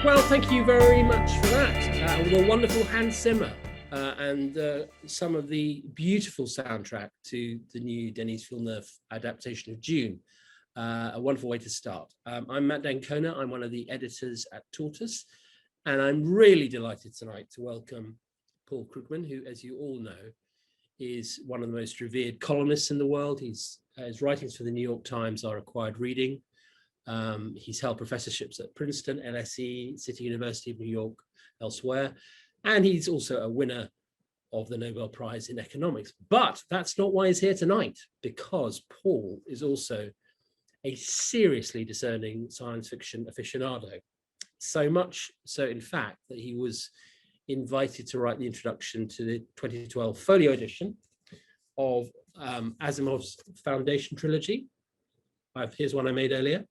Well, thank you very much for that. With a wonderful Hans Zimmer and some of the beautiful soundtrack to the new Denis Villeneuve adaptation of Dune. A wonderful way to start. I'm Matt D'Ancona. I'm one of the editors at Tortoise, and I'm really delighted tonight to welcome Paul Krugman, who, as you all know, is one of the most revered columnists in the world. His writings for the New York Times are required reading. He's held professorships at Princeton, LSE, City University of New York, elsewhere, and he's also a winner of the Nobel Prize in economics. But that's not why he's here tonight, because Paul is also a seriously discerning science fiction aficionado. So much so, in fact, that he was invited to write the introduction to the 2012 folio edition of Asimov's Foundation trilogy. Here's one I made earlier,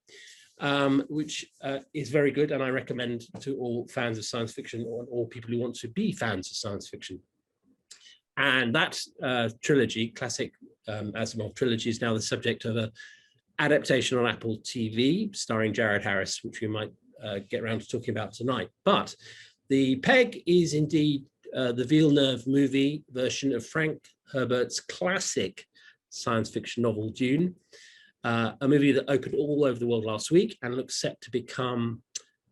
which is very good, and I recommend to all fans of science fiction or all people who want to be fans of science fiction. And that trilogy, classic Asimov trilogy, is now the subject of an adaptation on Apple TV starring Jared Harris, which we might get around to talking about tonight. But the peg is indeed the Villeneuve movie version of Frank Herbert's classic science fiction novel, Dune. A movie that opened all over the world last week and looks set to become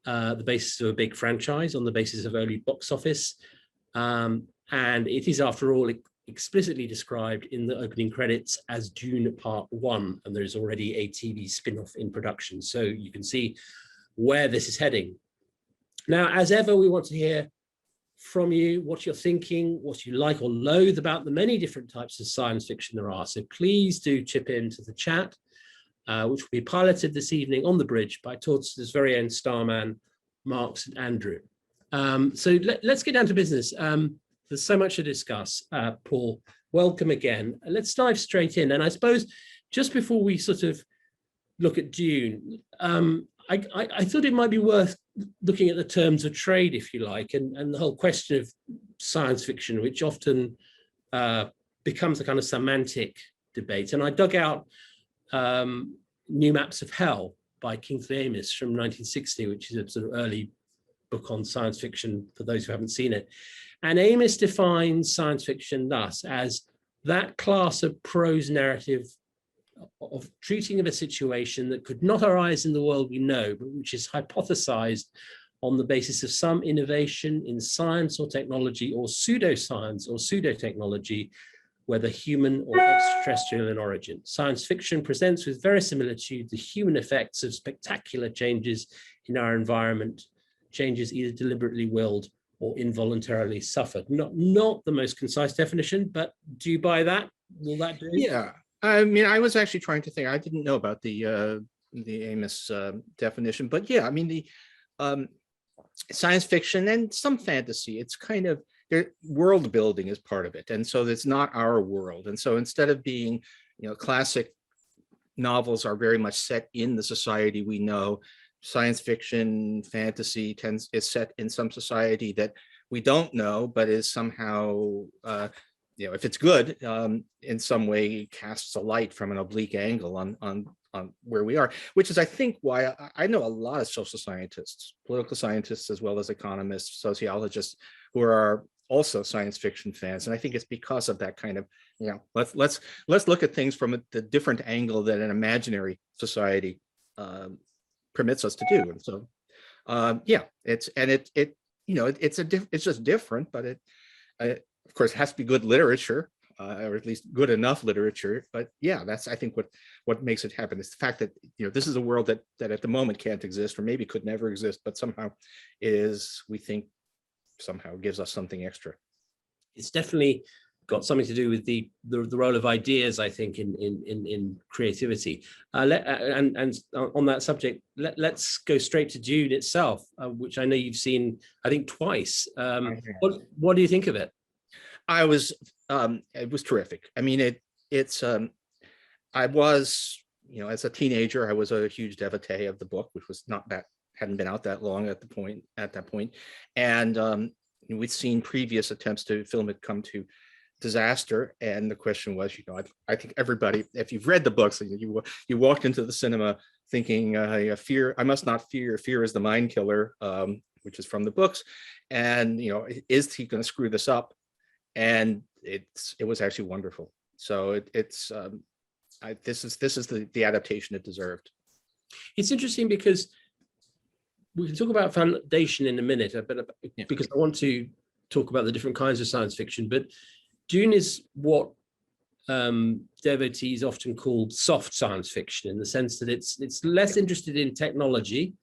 the basis of a big franchise on the basis of early box office. And it is, after all, explicitly described in the opening credits as Dune Part 1, and there's already a TV spin-off in production. So you can see where this is heading. Now, as ever, we want to hear from you what you're thinking, what you like or loathe about the many different types of science fiction there are. So please do chip into the chat, which will be piloted this evening on the bridge by Tortoise's very own starman, Marks and Andrew. So let's get down to business. There's so much to discuss. Paul, welcome again. Let's dive straight in. And I suppose just before we sort of look at Dune, I thought it might be worth looking at the terms of trade, if you like, and the whole question of science fiction, which often becomes a kind of semantic debate. And I dug out New Maps of Hell by Kingsley Amis from 1960, which is a sort of early book on science fiction for those who haven't seen it. And Amis defines science fiction thus as that class of prose narrative of treating of a situation that could not arise in the world we know, but which is hypothesized on the basis of some innovation in science or technology or pseudoscience or pseudo-technology, whether human or extraterrestrial in origin. Science fiction presents with verisimilitude the human effects of spectacular changes in our environment, changes either deliberately willed or involuntarily suffered. Not the most concise definition, but do you buy that? Will that do? Yeah, I mean, I was actually trying to think. I didn't know about the Amos definition, but yeah, I mean, the science fiction and some fantasy, it's kind of, world building is part of it, and so it's not our world. And so instead of being, classic novels are very much set in the society we know, science fiction, fantasy is set in some society that we don't know, but is somehow, if it's good, in some way casts a light from an oblique angle on where we are, which is, I think, why I know a lot of social scientists, political scientists, as well as economists, sociologists, who are also science fiction fans. And I think it's because of that kind of, let's look at things from the different angle that an imaginary society permits us to do. And so, it's just different, but of course, it has to be good literature, or at least good enough literature. But yeah, that's, I think, what makes it happen. It's the fact that, this is a world that at the moment can't exist, or maybe could never exist, but somehow is, we think, somehow gives us something extra. It's definitely got something to do with the role of ideas, I think, in creativity. And on that subject, let's go straight to Dune itself, which I know you've seen, I think, twice. What do you think of it? It was terrific. I mean, I was, as a teenager, I was a huge devotee of the book, which was hadn't been out that long at that point. And we'd seen previous attempts to film it come to disaster. And the question was, I think everybody, if you've read the books, you walked into the cinema thinking, fear, I must not fear, fear is the mind killer. which is from the books, and is he going to screw this up? And it was actually wonderful. So this is the adaptation it deserved. It's interesting because we can talk about foundation in a minute, because I want to talk about the different kinds of science fiction. But Dune is what devotees often call soft science fiction, in the sense that it's less interested in technology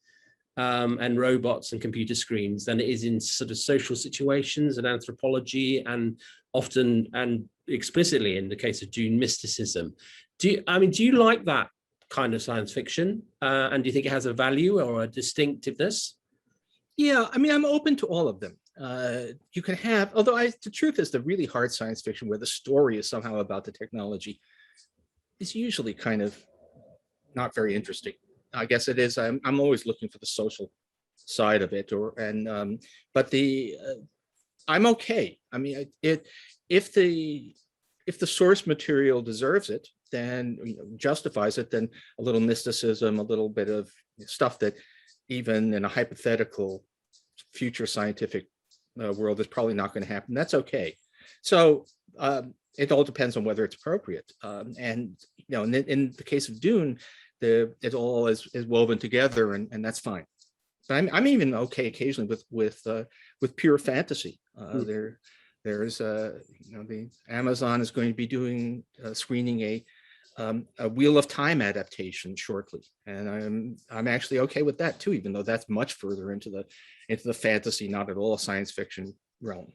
and robots and computer screens than it is in sort of social situations and anthropology, and often and explicitly in the case of Dune, mysticism. Do you like that kind of science fiction? And do you think it has a value or a distinctiveness? Yeah, I mean, I'm open to all of them. You can have, although the truth is, the really hard science fiction where the story is somehow about the technology is usually kind of not very interesting. I guess it is. I'm always looking for the social side of it, but I'm okay. I mean, if the source material deserves it, then justifies it, then a little mysticism, a little bit of stuff that even in a hypothetical future scientific world is probably not going to happen. That's okay. So it all depends on whether it's appropriate. And in the case of Dune, it all is woven together, and that's fine. But I'm even okay occasionally with pure fantasy. There's the Amazon is going to be doing screening a Wheel of Time adaptation shortly, and I'm actually okay with that too, even though that's much further into the fantasy, not at all science fiction realm.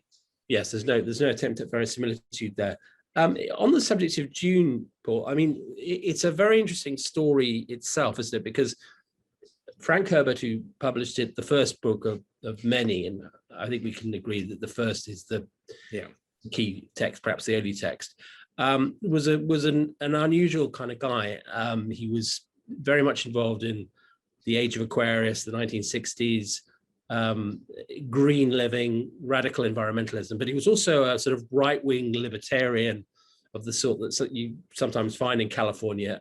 Yes, there's no attempt at verisimilitude there. On the subject of Dune, Paul, I mean, it's a very interesting story itself, isn't it? Because Frank Herbert, who published it, the first book of many, and I think we can agree that the first is the key text, perhaps the only text, was an unusual kind of guy. He was very much involved in the Age of Aquarius, the 1960s, green living, radical environmentalism, but he was also a sort of right-wing libertarian of the sort that you sometimes find in California.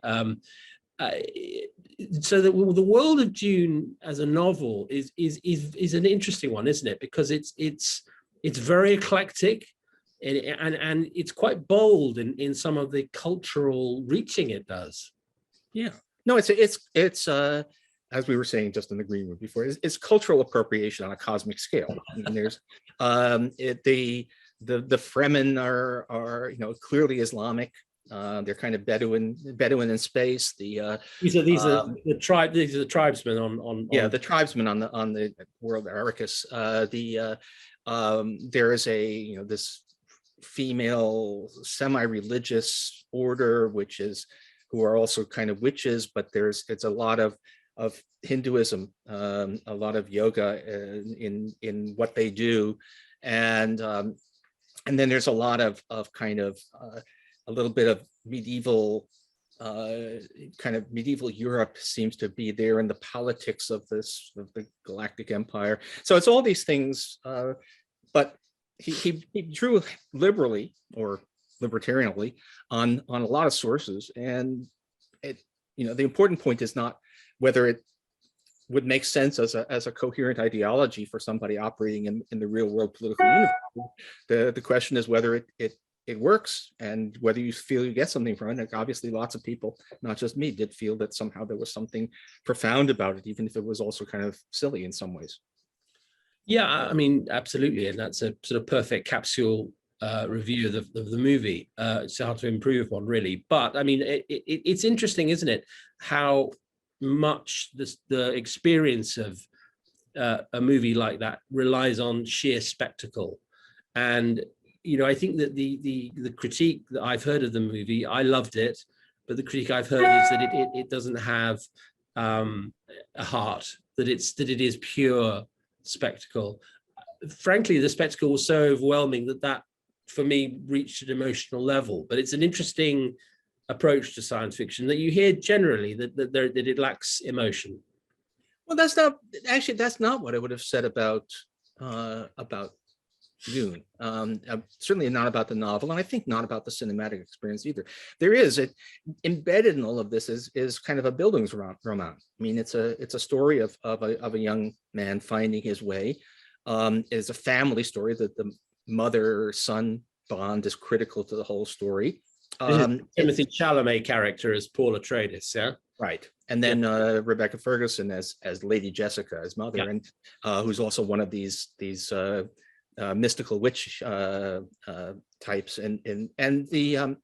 So the world of Dune as a novel is an interesting one, isn't it? Because it's very eclectic, and it's quite bold in some of the cultural reaching it does. Yeah, no, it's as we were saying just in the green room before, it's cultural appropriation on a cosmic scale. I mean, there's the Fremen are clearly Islamic. They're kind of Bedouin in space. These are the tribesmen on the tribesmen on the world Arrakis. There is this female semi-religious order who are also kind of witches, but it's a lot of Hinduism, a lot of yoga in what they do, and then there's a lot of kind of a little bit of medieval Europe seems to be there in the politics of the Galactic Empire. So it's all these things, but he drew liberally or libertarianly on a lot of sources, and the important point is not whether it would make sense as a coherent ideology for somebody operating in the real world political universe. The question is whether it works and whether you feel you get something from it. And obviously lots of people, not just me, did feel that somehow there was something profound about it, even if it was also kind of silly in some ways. Yeah, I mean, absolutely. And that's a sort of perfect capsule review of the movie. It's hard to improve upon, really. But I mean, it's interesting, isn't it, how much the experience of a movie like that relies on sheer spectacle. And I think that the critique that I've heard of the movie, I loved it, but the critique I've heard is that it doesn't have a heart, that it is pure spectacle. Frankly, the spectacle was so overwhelming that for me reached an emotional level. But it's an interesting approach to science fiction that you hear generally that it lacks emotion. Well, that's not what I would have said about Dune. Certainly not about the novel, and I think not about the cinematic experience either. There is embedded in all of this is kind of a Bildungsroman. I mean, it's a story of a young man finding his way. It's a family story that the mother-son bond is critical to the whole story. Timothy Chalamet character as Paul Atreides, yeah, right, and then Rebecca Ferguson as Lady Jessica, as mother, and who's also one of these mystical witch types, and the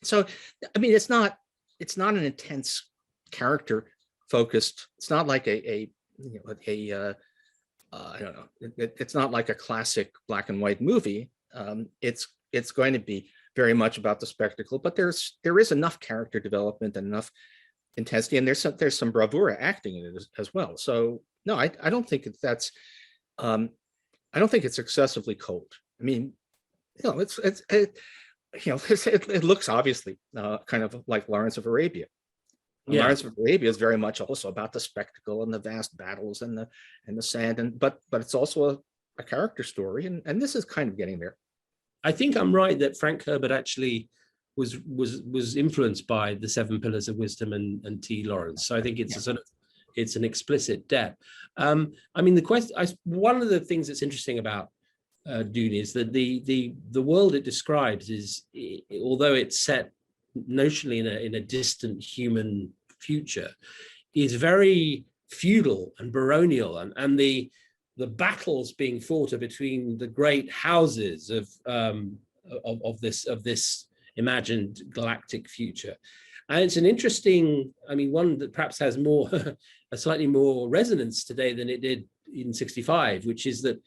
so I mean it's not an intense character focused. It's not like a I don't know. It's not like a classic black and white movie. It's going to be very much about the spectacle, but there is enough character development and enough intensity, and there's some bravura acting in it as well. So no, I don't think that's I don't think it's excessively cold. I mean, you know, it looks obviously kind of like Lawrence of Arabia. Lawrence of Arabia is very much also about the spectacle and the vast battles and the sand, but it's also a character story, and this is kind of getting there. I think I'm right that Frank Herbert actually was influenced by the Seven Pillars of Wisdom and T. Lawrence. So I think it's it's an explicit debt. I mean, one of the things that's interesting about Dune is that the world it describes is, although it's set notionally in a distant human future, is very feudal and baronial, and the battles being fought are between the great houses of this imagined galactic future. And it's an interesting, I mean, one that perhaps has more a slightly more resonance today than it did in 65, which is that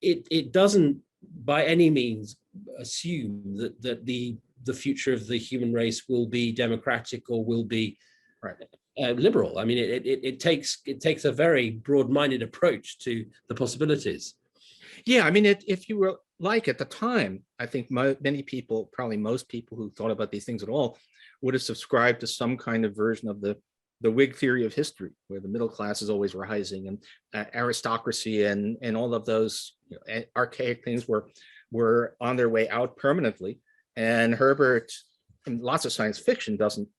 it doesn't by any means assume that the future of the human race will be democratic or will be liberal. I mean, it takes a very broad-minded approach to the possibilities. Yeah, I mean, if you were like at the time, I think many people, probably most people who thought about these things at all, would have subscribed to some kind of version of the Whig theory of history, where the middle class is always rising, and aristocracy and all of those archaic things were on their way out permanently. And Herbert, and lots of science fiction doesn't,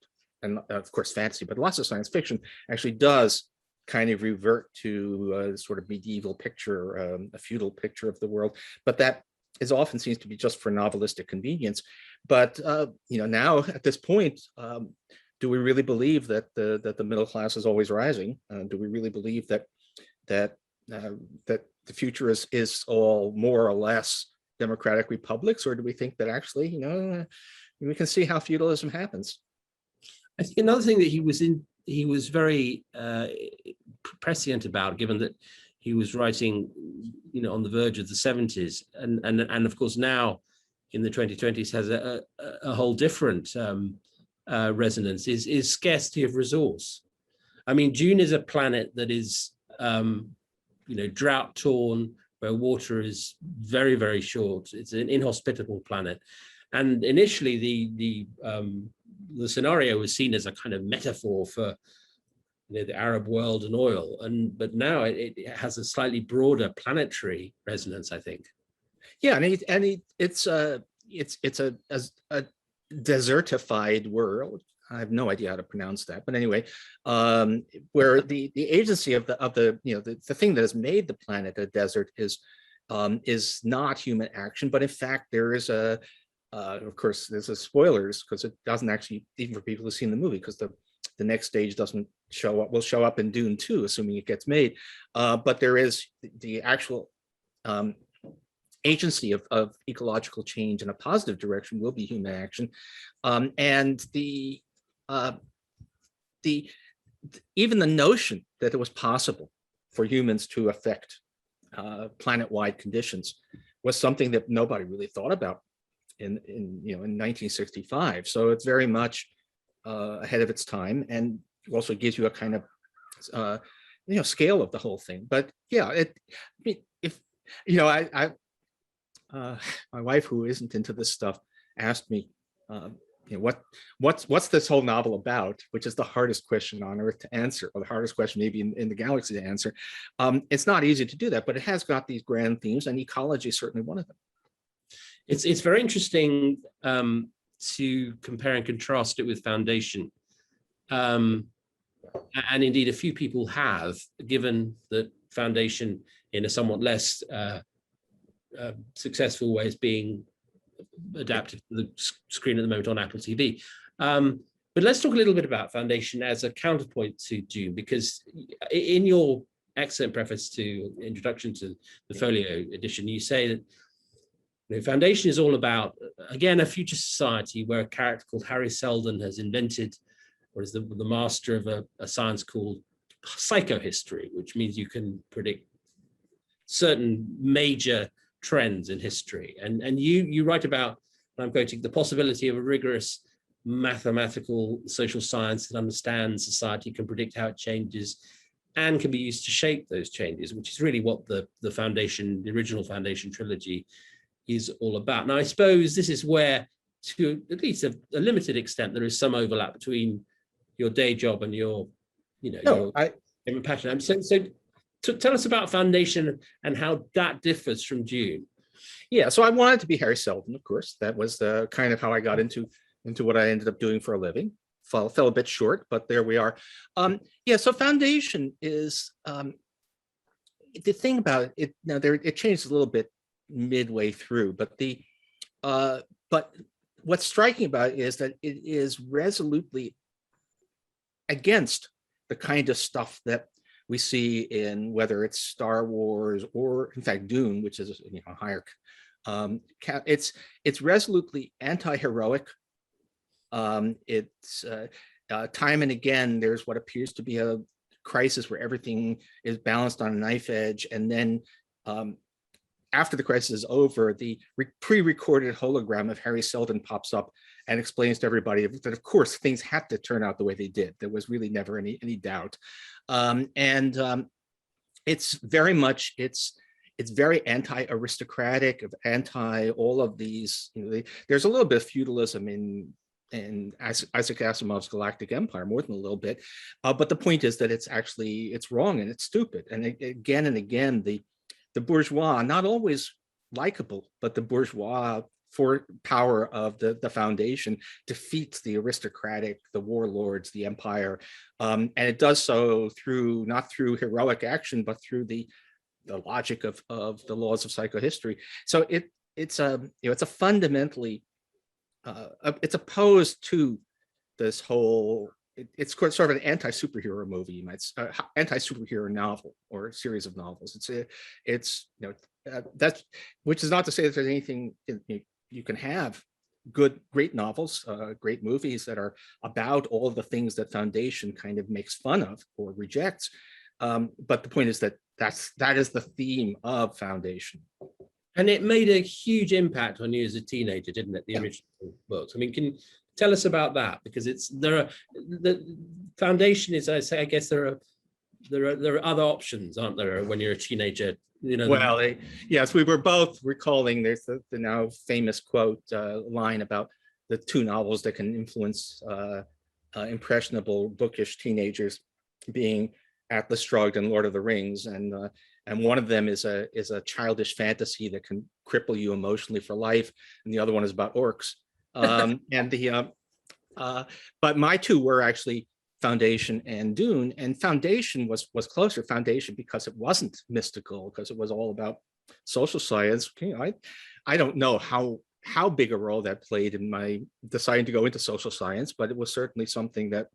and of course fantasy, but lots of science fiction actually does kind of revert to a sort of medieval picture, a feudal picture of the world, but that is often seems to be just for novelistic convenience. But now at this point, do we really believe that the middle class is always rising? Do we really believe that the future is all more or less democratic republics, or do we think that actually, we can see how feudalism happens? I think another thing that he was very prescient about, given that he was writing, on the verge of the 70s, and of course now in the 2020s has a whole different resonance, is scarcity of resource. I mean, Dune is a planet that is, drought torn, where water is very, very short. It's an inhospitable planet. And initially the scenario was seen as a kind of metaphor for the Arab world and oil, but now it has a slightly broader planetary resonance, I think. Yeah, and it's a desertified world. I have no idea how to pronounce that, but anyway, where the agency of the thing that has made the planet a desert is not human action, but in fact there is of course there's spoilers, because it doesn't actually, even for people who've seen the movie, because the next stage doesn't show up, will show up in Dune 2, assuming it gets made, but there is the actual agency of ecological change in a positive direction will be human action, and even the notion that it was possible for humans to affect planet-wide conditions was something that nobody really thought about in 1965. So it's very much ahead of its time, and also gives you a kind of scale of the whole thing. But yeah, my wife, who isn't into this stuff, asked me what's this whole novel about, which is the hardest question on earth to answer, or the hardest question maybe in the galaxy to answer. It's not easy to do that, but it has got these grand themes, and ecology is certainly one of them. It's very interesting to compare and contrast it with Foundation. And indeed, a few people have, given that Foundation, in a somewhat less successful way, is being adapted to the screen at the moment on Apple TV. But let's talk a little bit about Foundation as a counterpoint to Dune, because in your excellent preface to Introduction to the Folio edition, you say that Foundation is all about, again, a future society where a character called Harry Seldon has invented, or is the master of a science called psychohistory, which means you can predict certain major trends in history. And you write about, and I'm quoting, the possibility of a rigorous mathematical social science that understands society, can predict how it changes, and can be used to shape those changes, which is really what the Foundation, the original Foundation trilogy, is all about. Now, I suppose this is where, to at least a limited extent, there is some overlap between your day job and your passion. So tell us about Foundation and how that differs from Dune. Yeah, so I wanted to be Harry Seldon, of course. That was the kind of how I got into what I ended up doing for a living. Fell a bit short, but there we are. Yeah, so Foundation is the thing about it. Now it changed a little bit midway through, but what's striking about it is that it is resolutely against the kind of stuff that we see in, whether it's Star Wars or, in fact, Dune, which is higher. It's resolutely anti-heroic. It's time and again, there's what appears to be a crisis where everything is balanced on a knife edge, and then after the crisis is over, the pre-recorded hologram of Harry Seldon pops up and explains to everybody that, of course, things had to turn out the way they did. There was really never any doubt. It's very much, it's very anti-aristocratic, anti all of these. There's a little bit of feudalism in Isaac Asimov's Galactic Empire, more than a little bit. But the point is that it's wrong and it's stupid. And again and again, the bourgeois, not always likable, but the bourgeois for power of the Foundation defeats the aristocratic, the warlords, the empire, and it does so not through heroic action, but through the logic of the laws of psychohistory. So it's a fundamentally it's opposed to this whole. It's sort of an anti-superhero movie, you might say, anti-superhero novel or series of novels. It's that's, which is not to say that there's anything you can have great novels, great movies that are about all of the things that Foundation kind of makes fun of or rejects. But the point is that is the theme of Foundation. And it made a huge impact on you as a teenager, didn't it? The original books. I mean, can you tell us about that? Because the Foundation is, I guess there are other options, aren't there, when you're a teenager? Well, yes, we were both recalling. There's the now famous quote line about the two novels that can influence impressionable, bookish teenagers, being Atlas Shrugged and Lord of the Rings, and one of them is a childish fantasy that can cripple you emotionally for life, and the other one is about orcs. But my two were actually Foundation and Dune, and Foundation was closer. Foundation because it wasn't mystical, because it was all about social science. I don't know how big a role that played in my deciding to go into social science, but it was certainly something that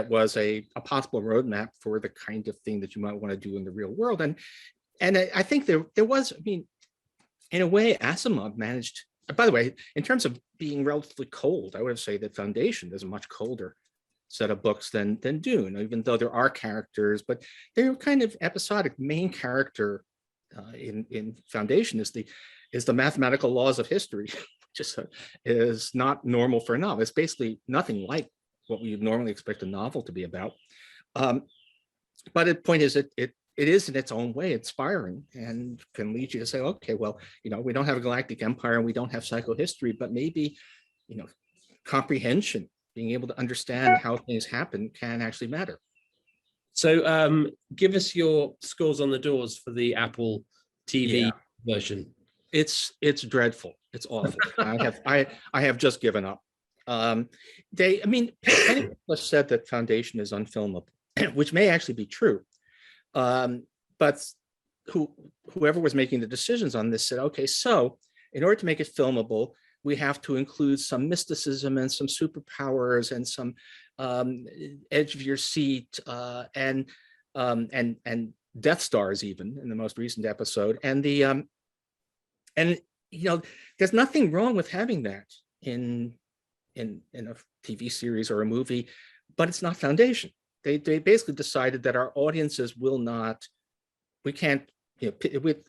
was a possible roadmap for the kind of thing that you might want to do in the real world. And I think there was, I mean, in a way, Asimov managed. By the way, in terms of being relatively cold, I would say that Foundation is a much colder set of books than Dune, even though there are characters, but they're kind of episodic. Main character in Foundation is the mathematical laws of history, which is not normal for a novel. It's basically nothing like what we would normally expect a novel to be about. But the point is, it is in its own way inspiring and can lead you to say, okay, well, we don't have a galactic empire and we don't have psychohistory, but maybe, comprehension, being able to understand how things happen can actually matter. So give us your scores on the doors for the Apple TV version. It's dreadful. It's awful. I have just given up. Many people have said that Foundation is unfilmable, which may actually be true. But whoever was making the decisions on this said, okay, so in order to make it filmable, we have to include some mysticism and some superpowers and some edge of your seat and Death Stars even in the most recent episode. And there's nothing wrong with having that in a TV series or a movie, but it's not Foundation. They basically decided that our audiences will not. We can't.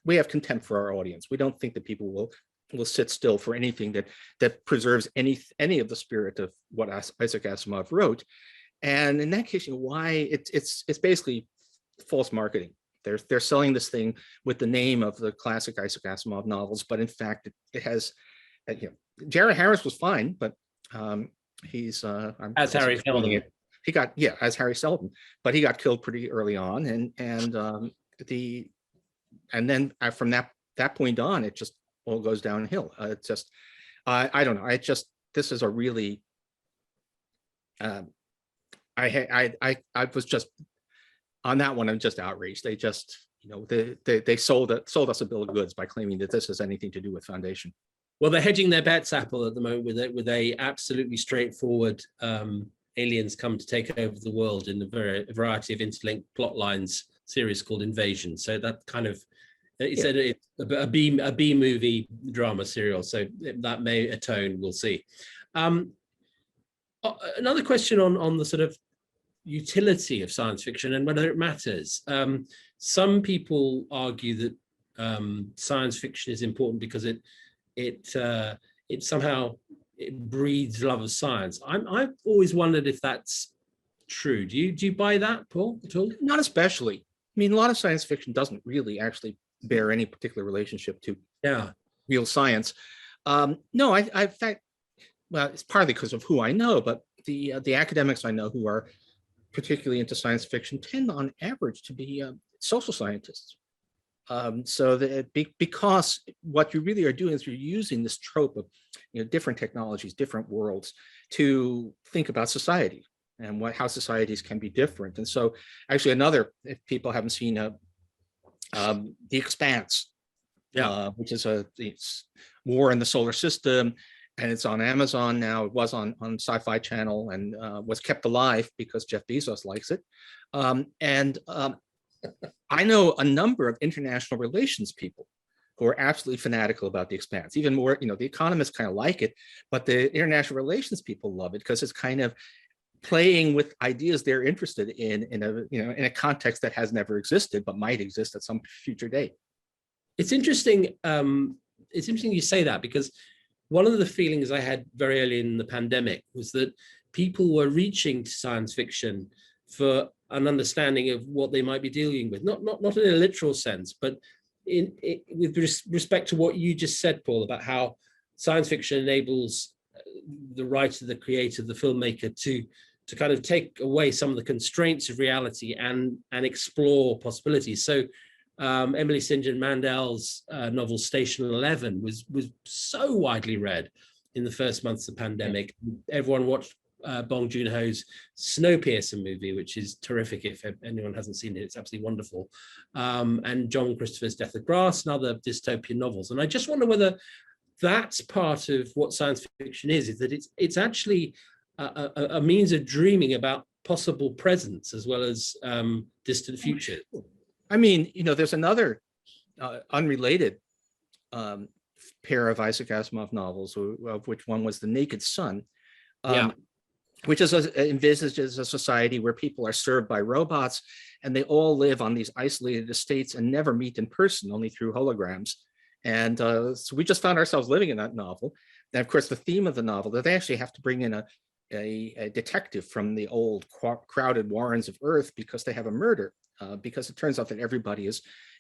We have contempt for our audience. We don't think that people will sit still for anything that preserves any of the spirit of what Isaac Asimov wrote. And in that case, why it's basically false marketing. They're selling this thing with the name of the classic Isaac Asimov novels, but in fact, it has. Jared Harris was fine, but he's as Harry Seldon. He got as Harry Seldon, but he got killed pretty early on, and then from that point on, it just all goes downhill. It's just I don't know. This is a really I was just on that one. I'm just outraged. They just they sold us a bill of goods by claiming that this has anything to do with Foundation. Well, they're hedging their bets, Apple, at the moment with a absolutely straightforward aliens come to take over the world in a variety of interlinked plot lines series called Invasion. So that kind of it's a B movie drama serial. So that may atone. We'll see. Another question on the sort of utility of science fiction and whether it matters. Some people argue that science fiction is important because it somehow breeds love of science. I've always wondered if that's true. Do you buy that, Paul, at all? Not especially. I mean, a lot of science fiction doesn't really actually bear any particular relationship to real science. No, I fact, well, it's partly because of who I know, but the academics I know who are particularly into science fiction tend, on average, to be social scientists. So because what you really are doing is you're using this trope of different technologies, different worlds to think about society and how societies can be different. And so actually if people haven't seen The Expanse, which is it's war in the solar system, and it's on Amazon now. It was on Sci-Fi Channel and was kept alive because Jeff Bezos likes it. I know a number of international relations people who are absolutely fanatical about The Expanse. Even more, the economists kind of like it, but the international relations people love it because it's kind of playing with ideas they're interested in a context that has never existed but might exist at some future date. It's interesting. It's interesting you say that, because one of the feelings I had very early in the pandemic was that people were reaching to science fiction for an understanding of what they might be dealing with, not in a literal sense, but with respect to what you just said, Paul, about how science fiction enables the writer, the creator, the filmmaker to kind of take away some of the constraints of reality and explore possibilities. So Emily St. John Mandel's novel Station 11 was so widely read in the first months of the pandemic. Everyone watched Bong Joon-ho's Snowpiercer movie, which is terrific. If anyone hasn't seen it, it's absolutely wonderful. And John Christopher's Death of Grass and other dystopian novels. And I just wonder whether that's part of what science fiction is that it's actually a means of dreaming about possible presents as well as distant futures. I mean, there's another unrelated pair of Isaac Asimov novels, of which one was The Naked Sun, which envisages a society where people are served by robots and they all live on these isolated estates and never meet in person, only through holograms. And so we just found ourselves living in that novel. And of course, the theme of the novel, that they actually have to bring in a detective from the old crowded warrens of Earth because they have a murder, because it turns out that everybody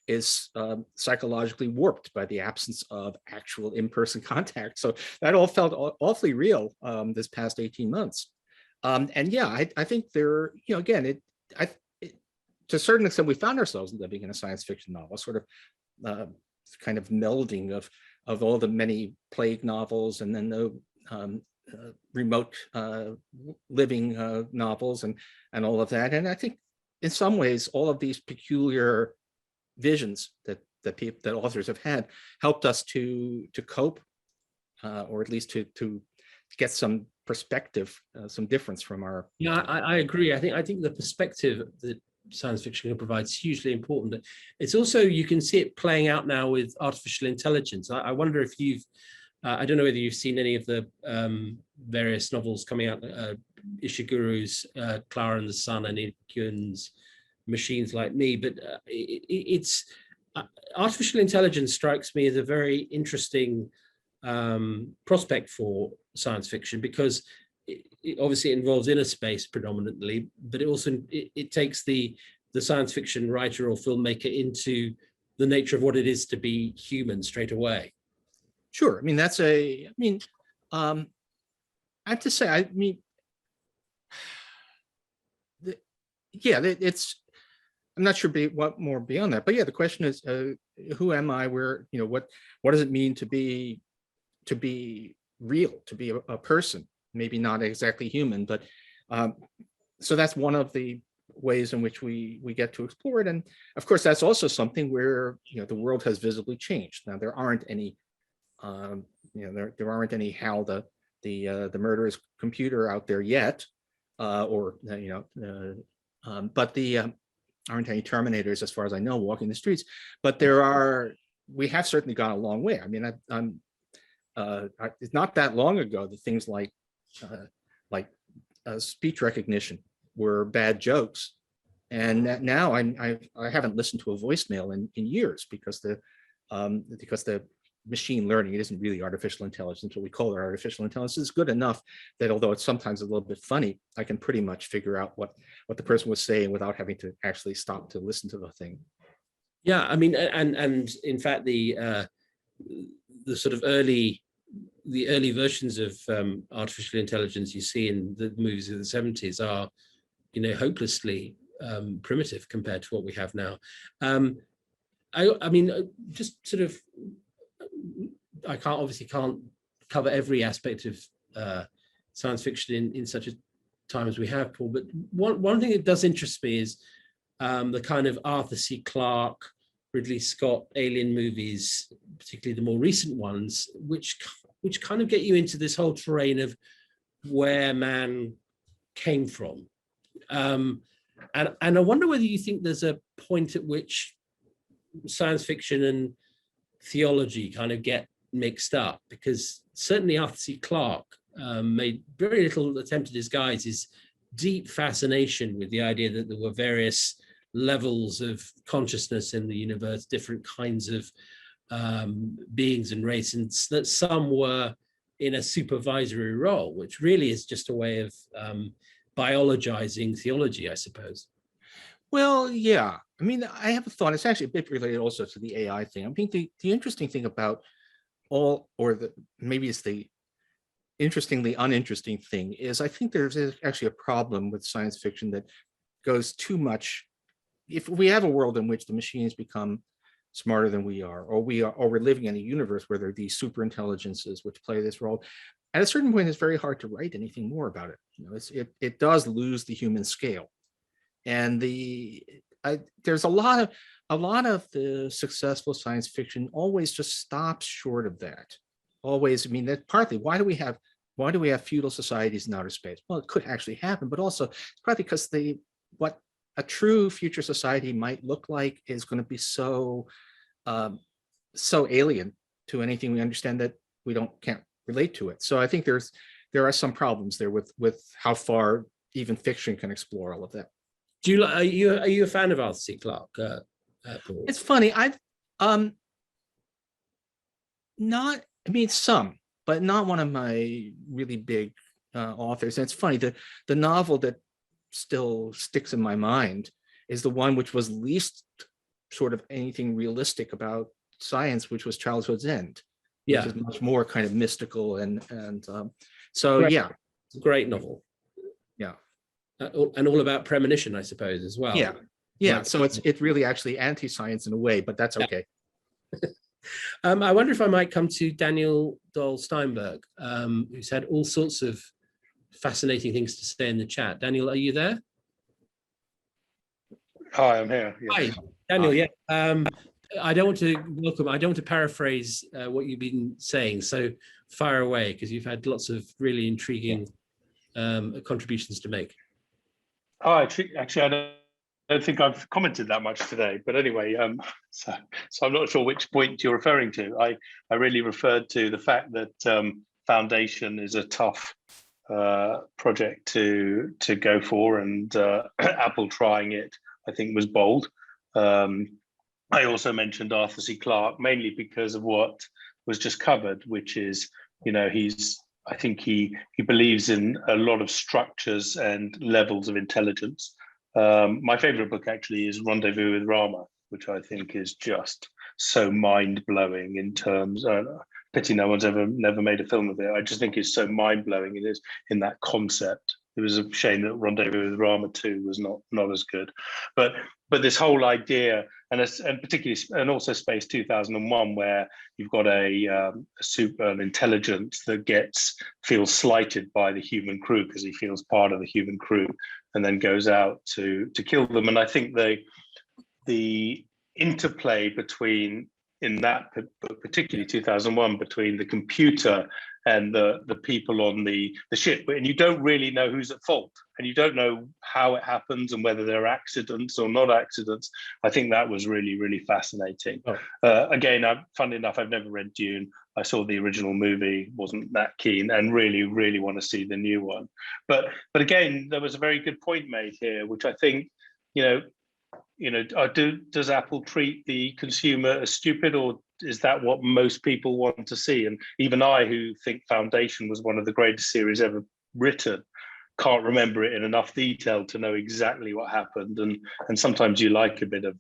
is psychologically warped by the absence of actual in-person contact. So that all felt awfully real this past 18 months. And yeah, I think there, again, to a certain extent, we found ourselves living in a science fiction novel, sort of kind of melding of all the many plague novels and then the remote living novels and all of that. And I think in some ways, all of these peculiar visions that authors have had helped us to cope, or at least to get some perspective, some difference from our. Yeah, I agree. I think the perspective that science fiction provides hugely important. It's also, you can see it playing out now with artificial intelligence. I wonder if you've, I don't know whether you've seen any of the various novels coming out, Ishiguro's Clara and the Sun and Iku's Machines Like Me, but it's artificial intelligence strikes me as a very interesting prospect for science fiction, because it obviously involves inner space predominantly, but it also it takes the science fiction writer or filmmaker into the nature of what it is to be human straight away. Sure. I mean, I have to say, I'm not sure what more beyond that, but yeah, the question is, who am I? Where, what does it mean to be real, to be a person? Maybe not exactly human, but so that's one of the ways in which we get to explore it. And of course, that's also something where the world has visibly changed. Now there aren't any, there aren't any Hal the murderous computer out there yet, but aren't any Terminators as far as I know walking the streets. But we have certainly gone a long way. I mean, it's not that long ago that things like speech recognition were bad jokes, and now I haven't listened to a voicemail in years because the machine learning, it isn't really artificial intelligence. What we call it artificial intelligence is good enough that although it's sometimes a little bit funny, I can pretty much figure out what the person was saying without having to actually stop to listen to the thing. Yeah, I mean, and in fact, the sort of early versions of artificial intelligence you see in the movies of the 70s are, hopelessly primitive compared to what we have now. I mean, just sort of, I can't cover every aspect of science fiction in such a time as we have, Paul. But one thing that does interest me is the kind of Arthur C. Clarke, Ridley Scott alien movies, particularly the more recent ones, which kind of get you into this whole terrain of where man came from. And I wonder whether you think there's a point at which science fiction and theology kind of get mixed up, because certainly Arthur C. Clarke made very little attempt to disguise his deep fascination with the idea that there were various levels of consciousness in the universe, different kinds of beings and race, and that some were in a supervisory role, which really is just a way of biologizing theology, I suppose. Well, yeah. I mean, I have a thought. It's actually a bit related also to the AI thing. I think the interesting thing about maybe it's the interestingly uninteresting thing is I think there's actually a problem with science fiction that goes too much. If we have a world in which the machines become smarter than we are, or we're living in a universe where there are these super intelligences which play this role, at a certain point, it's very hard to write anything more about it. It does lose the human scale, and there's a lot of the successful science fiction always just stops short of that. Always, I mean, that partly why do we have feudal societies in outer space? Well, it could actually happen, but also it's probably because what a true future society might look like is going to be so alien to anything we understand that we can't relate to it. So I think there are some problems there with how far even fiction can explore all of that. Are you a fan of Arthur C. Clarke? Paul? It's funny. I've not. I mean, some, but not one of my really big authors. And it's funny, the novel that still sticks in my mind is the one which was least sort of anything realistic about science, which was Childhood's End, Yeah, which is much more kind of mystical and so great, yeah, it's a great novel. yeah, And all about premonition, I suppose, as well. yeah, yeah. Like, So it's really actually anti-science in a way, but that's okay. I wonder if I might come to Daniel Dole Steinberg, who's had all sorts of fascinating things to say in the chat. Daniel, are you there? Hi, I'm here. Yes. Hi, Daniel. Yeah. I don't want to paraphrase what you've been saying. So fire away, because you've had lots of really intriguing contributions to make. Oh, actually, I don't think I've commented that much today. But anyway, so I'm not sure which point you're referring to. I really referred to the fact that Foundation is a tough project to go for, and Apple trying it, I think, was bold. I also mentioned Arthur C. Clarke mainly because of what was just covered, which is, I think he believes in a lot of structures and levels of intelligence. My favorite book actually is Rendezvous with Rama, which I think is just so mind-blowing in terms of, pity no one's never made a film of it. I just think it's so mind-blowing it is in that concept. It was a shame that Rendezvous with Rama 2 was not as good. But this whole idea, and particularly, and also Space 2001, where you've got an intelligence that feels slighted by the human crew because he feels part of the human crew, and then goes out to kill them. And I think the interplay between, in that particularly 2001, between the computer and the people on the ship, and you don't really know who's at fault, and you don't know how it happens and whether there are accidents or not accidents. I think that was really, really fascinating. Again, funnily enough, I've never read Dune. I saw the original movie, wasn't that keen, and really, really want to see the new one. But again, there was a very good point made here, which I think, does Apple treat the consumer as stupid, or is that what most people want to see? And even I, who think Foundation was one of the greatest series ever written, can't remember it in enough detail to know exactly what happened. And sometimes you like a bit of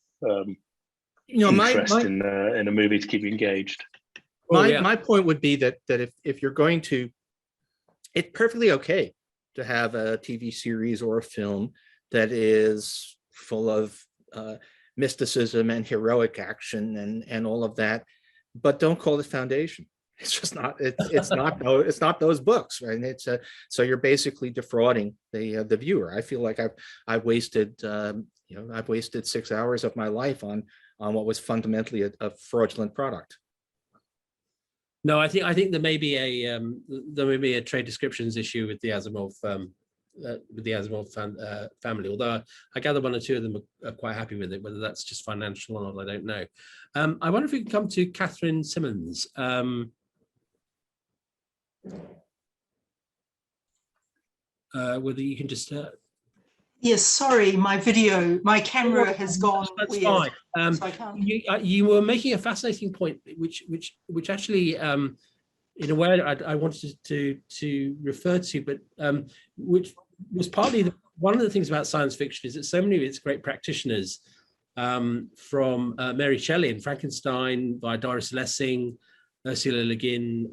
interest in a movie to keep you engaged. My point would be that if you're going to, it's perfectly okay to have a TV series or a film that is full of mysticism and heroic action and all of that, but don't call it Foundation. It's just not. It's not those books, right? And so you're basically defrauding the viewer. I feel like I've wasted 6 hours of my life on what was fundamentally a fraudulent product. No, I think there may be a trade descriptions issue with the Asimov family, although I gather one or two of them are quite happy with it. Whether that's just financial or not, I don't know. I wonder if we can come to Catherine Simmons. Whether you can just yes, sorry, my camera has gone that's weird. Fine. So I can't. You were making a fascinating point, which actually in a way I wanted to refer to, but which was partly one of the things about science fiction is that so many of its great practitioners, from Mary Shelley and Frankenstein, via Doris Lessing, Ursula Le Guin,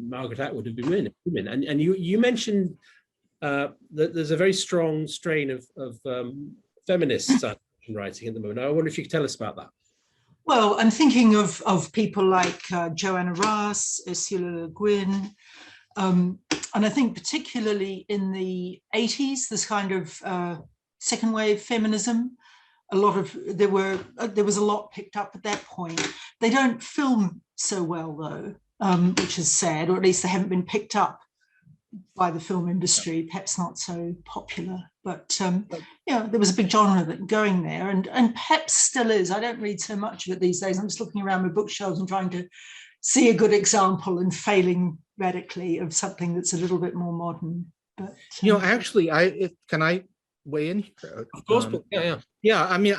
Margaret Atwood, have been women. And you mentioned that there's a very strong strain of feminist science fiction writing at the moment. I wonder if you could tell us about that. Well, I'm thinking of people like Joanna Russ, Ursula Le Guin, and I think particularly in the 80s, this kind of second wave feminism, there was a lot picked up at that point. They don't film so well though, which is sad, or at least they haven't been picked up by the film industry, perhaps not so popular, but there was a big genre that going there, and perhaps still is. I don't read so much of it these days. I'm just looking around my bookshelves and trying to see a good example and failing radically of something that's a little bit more modern. But actually, can I weigh in here? Of course, yeah. I mean,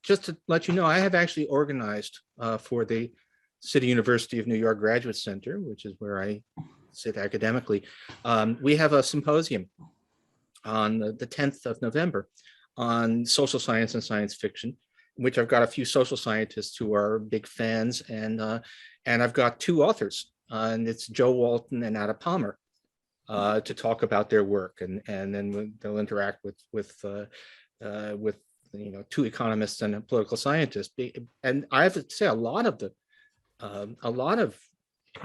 just to let you know, I have actually organized for the City University of New York Graduate Center, which is where I sit academically. We have a symposium on the 10th of November on social science and science fiction. which I've got a few social scientists who are big fans, and I've got two authors, and it's Joe Walton and Ada Palmer, to talk about their work, and then they'll interact with two economists and a political scientist. And I have to say, a lot of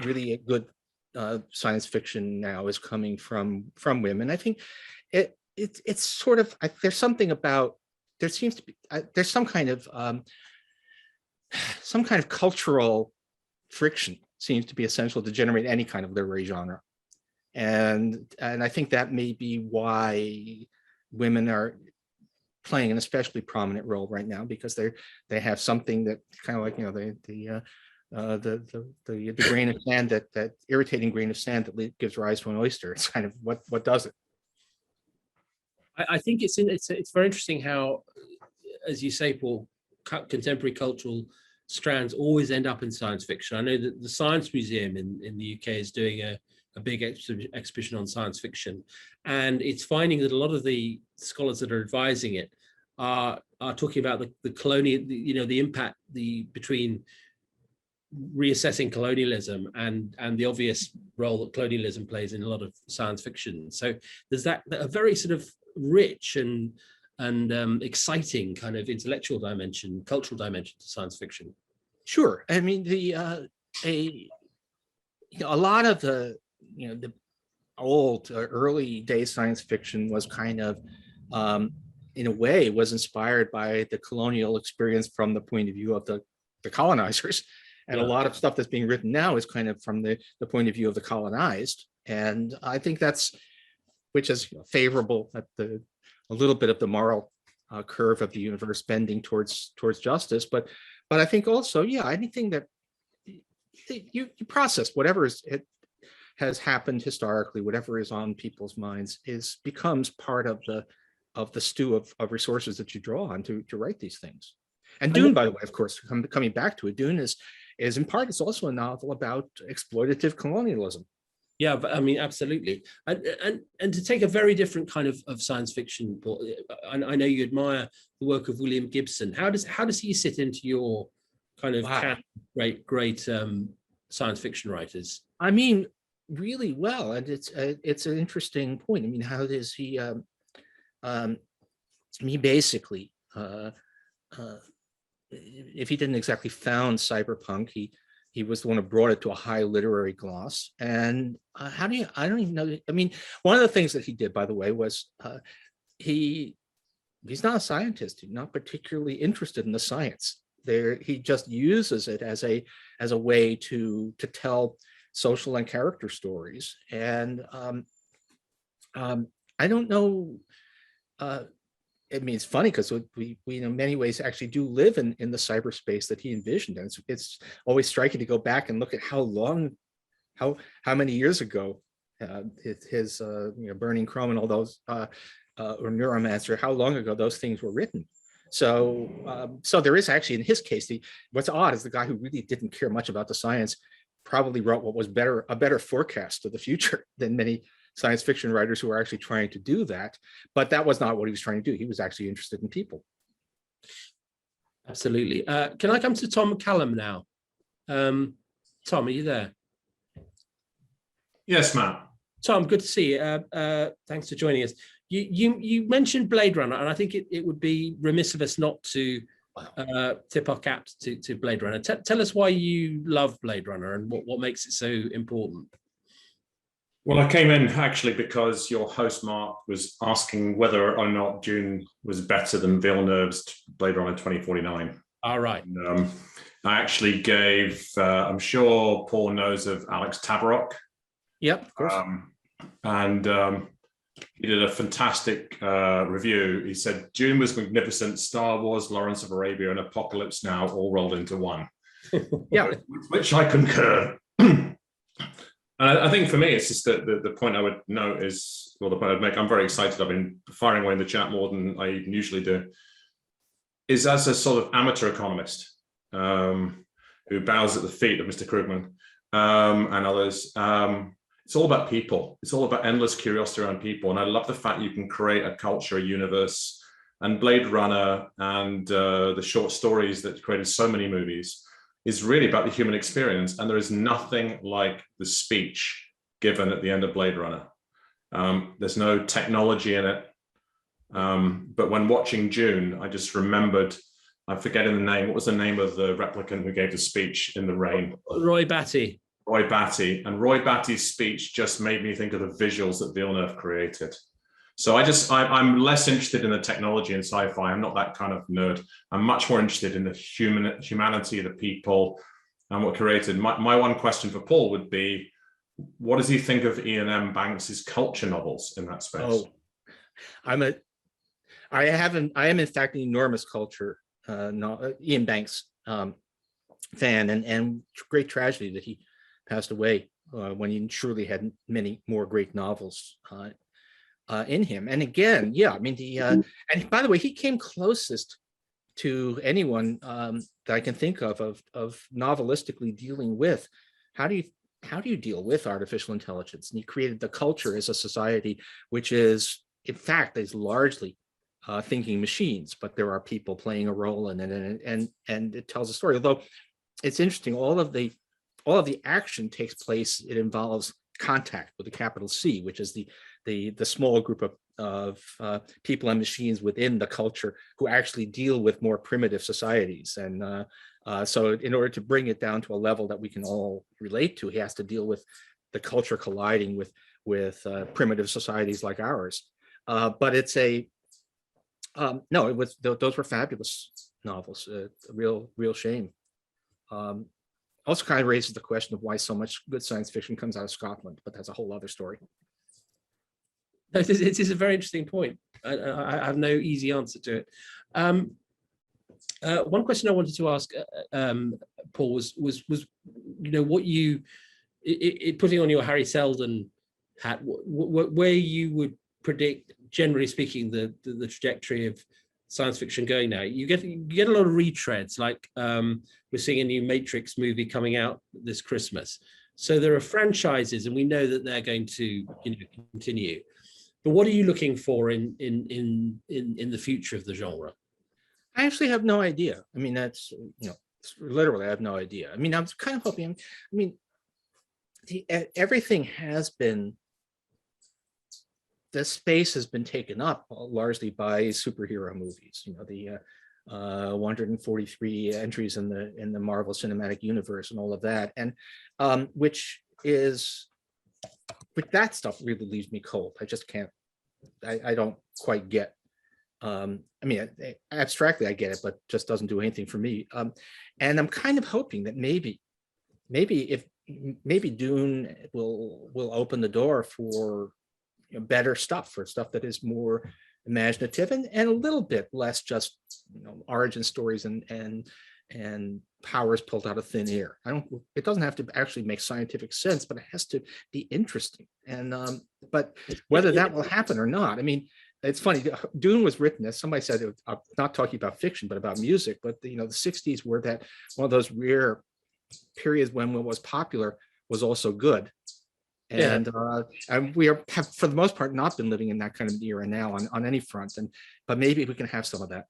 really good science fiction now is coming from women. I think it's sort of, there's something about, there seems to be there's some kind of cultural friction seems to be essential to generate any kind of literary genre, and I think that may be why women are playing an especially prominent role right now, because they have something that kind of like, the grain of sand, that irritating grain of sand that gives rise to an oyster. It's kind of what does it. I think it's very interesting how, as you say, Paul, contemporary cultural strands always end up in science fiction. I know that the Science Museum in the UK is doing a big exhibition on science fiction, and it's finding that a lot of the scholars that are advising it are talking about the colonial, the impact between reassessing colonialism and the obvious role that colonialism plays in a lot of science fiction. So there's that a very sort of rich and exciting kind of intellectual dimension, cultural dimension to science fiction. Sure. I mean, a lot of the old early day science fiction was kind of in a way was inspired by the colonial experience from the point of view of the colonizers, and a lot of stuff that's being written now is kind of from the point of view of the colonized. And I think which is favorable at a little bit of the moral curve of the universe bending towards justice, but I think also, anything that you process, whatever has happened historically, whatever is on people's minds, becomes part of the stew of resources that you draw on to write these things. And Dune, by the way, of course, coming back to it, Dune is in part, it's also a novel about exploitative colonialism. Yeah, but I mean, absolutely. And to take a very different kind of science fiction, Paul, I know you admire the work of William Gibson. How does he sit into your kind of great science fiction writers? I mean, really well, and it's an interesting point. I mean, how does he? He basically, if he didn't exactly found cyberpunk, he was the one who brought it to a high literary gloss. And I don't even know. I mean, one of the things that he did, by the way, was he's not a scientist. He's not particularly interested in the science. He just uses it as a way to tell social and character stories. And I don't know. I mean, it's funny because we in many ways actually do live in the cyberspace that he envisioned. And it's always striking to go back and look at how many years ago his Burning Chrome and all those or Neuromancer, how long ago those things were written. So there is actually, in his case, what's odd is the guy who really didn't care much about the science probably wrote what was a better forecast of the future than many science fiction writers who are actually trying to do that. But that was not what he was trying to do. He was actually interested in people. Absolutely. Can I come to Tom McCallum now? Tom, are you there? Yes, Matt. Tom, good to see you. Thanks for joining us. You mentioned Blade Runner, and I think it would be remiss of us not to tip our caps to Blade Runner. Tell us why you love Blade Runner and what makes it so important. Well, I came in actually because your host, Mark, was asking whether or not Dune was better than Villeneuve's Blade Runner 2049. All right. And, I actually gave, I'm sure Paul knows of Alex Tabarrok. Yep, of course. And he did a fantastic review. He said, Dune was magnificent, Star Wars, Lawrence of Arabia, and Apocalypse Now all rolled into one. Yeah, which I concur. And I think for me, it's just that the point I would note is, well, the point I'd make, I'm very excited. I've been firing away in the chat more than I usually do, is as a sort of amateur economist who bows at the feet of Mr. Krugman and others. It's all about people. It's all about endless curiosity around people. And I love the fact you can create a culture, a universe, and Blade Runner and the short stories that created so many movies is really about the human experience. And there is nothing like the speech given at the end of Blade Runner. There's no technology in it. But when watching Dune, I just remembered, I'm forgetting the name. What was the name of the replicant who gave the speech in the rain? Roy Batty. Roy Batty. And Roy Batty's speech just made me think of the visuals that Villeneuve created. So I'm less interested in the technology and sci-fi. I'm not that kind of nerd. I'm much more interested in the humanity, the people, and what created. My one question for Paul would be, what does he think of Ian M. Banks's culture novels in that space? Oh, I am in fact an enormous culture Ian Banks fan, and great tragedy that he passed away when he surely had many more great novels in him. And again, yeah, I mean and by the way, he came closest to anyone that I can think of novelistically dealing with how do you deal with artificial intelligence. And he created the culture as a society which is, in fact, is largely thinking machines, but there are people playing a role in it, and it tells a story. Although it's interesting, all of the action takes place, it involves contact with a capital C, which is the small group of people and machines within the culture who actually deal with more primitive societies. And so in order to bring it down to a level that we can all relate to, he has to deal with the culture colliding with primitive societies like ours. But it's no, it was, those were fabulous novels. A real shame. Also kind of raises the question of why so much good science fiction comes out of Scotland, but that's a whole other story. It is a very interesting point. I have no easy answer to it. One question I wanted to ask Paul was what you putting on your Harry Seldon hat, where you would predict, generally speaking, the trajectory of science fiction going now. You get a lot of retreads, like we're seeing a new Matrix movie coming out this Christmas. So there are franchises, and we know that they're going to continue. But what are you looking for in the future of the genre? I actually have no idea. I mean, that's literally I have no idea. I mean, I'm kind of hoping. I mean, everything has been. The space has been taken up largely by superhero movies. The 143 entries in the Marvel Cinematic Universe and all of that, and but that stuff really leaves me cold. I just can't. I don't quite get. I mean, abstractly I get it, but just doesn't do anything for me. And I'm kind of hoping that maybe Dune will open the door for better stuff, for stuff that is more imaginative and a little bit less just origin stories and powers pulled out of thin air. It doesn't have to actually make scientific sense, but it has to be interesting. And but whether that will happen or not, I mean, it's funny. Dune was written, as somebody said, not talking about fiction, but about music. But the 60s were that one of those rare periods when what was popular was also good. And we have, for the most part, not been living in that kind of era now on any front. But maybe we can have some of that.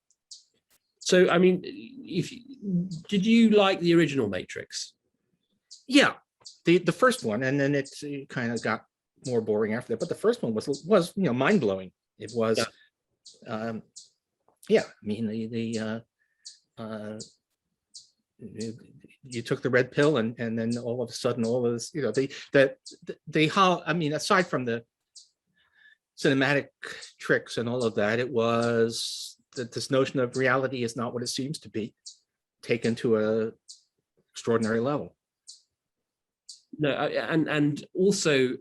So, I mean, did you like the original Matrix? Yeah, the first one, and then it kind of got more boring after that. But the first one was mind blowing. It was, I mean, you took the red pill, and then all of a sudden, all of this, I mean, aside from the cinematic tricks and all of that, it was this notion of reality is not what it seems to be, taken to a extraordinary level. No, and also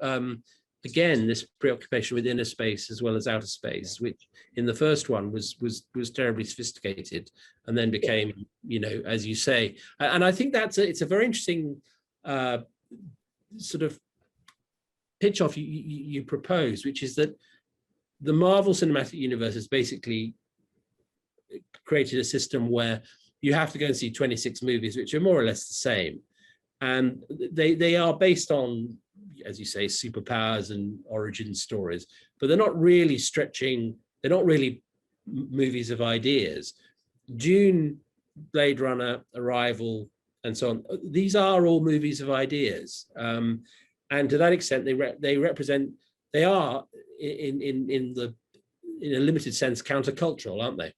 again, this preoccupation with inner space as well as outer space, which in the first one was terribly sophisticated, and then became, as you say, and I think it's a very interesting sort of pitch off you propose, which is that the Marvel Cinematic Universe has basically created a system where you have to go and see 26 movies, which are more or less the same, and they are based on, as you say, superpowers and origin stories, but they're not really stretching. They're not really movies of ideas. Dune, Blade Runner, Arrival, and so on. These are all movies of ideas, and to that extent, they are in a limited sense countercultural, aren't they?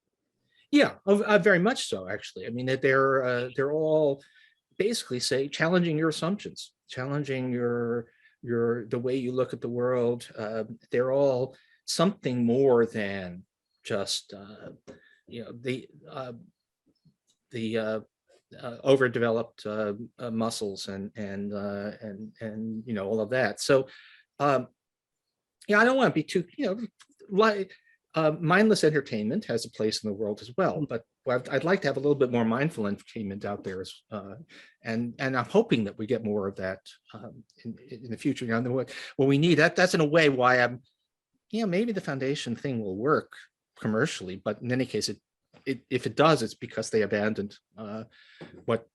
Yeah, very much so. Actually, I mean that they're all basically challenging your assumptions, challenging the way you look at the world. They're all something more than just the overdeveloped muscles and all of that. So I don't want to be too mindless entertainment has a place in the world as well, but I'd like to have a little bit more mindful entertainment out there, and I'm hoping that we get more of that in the future. What we need, that's in a way why I'm, maybe the foundation thing will work commercially, but in any case, if it does, it's because they abandoned what